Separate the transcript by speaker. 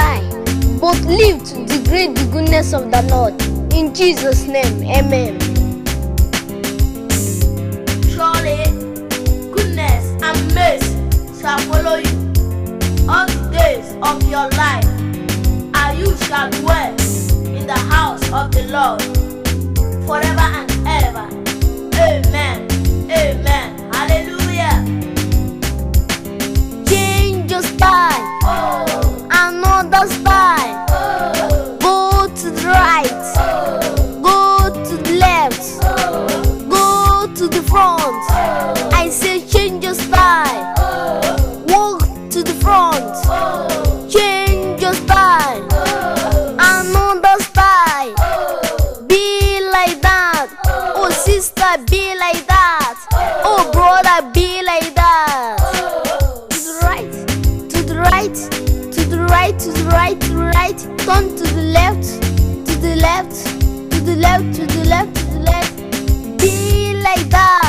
Speaker 1: lie, but live to declare the goodness of the Lord. In Jesus' name, amen.
Speaker 2: Surely, goodness and mercy shall follow you all the days of your life, and you shall dwell in the house of the Lord forever and ever. Amen. Amen. Hallelujah.
Speaker 1: Change your style, another style. Go to the right, go to the left, go to the front. I say change your style, walk to the front. Change your style, another style. Be like that. Oh sister, be like that. Oh brother, be like that. To the right, to the right, to the right, to the right, to the right. Turn to the left, to the left, to the left, to the left, to the left. Be like that.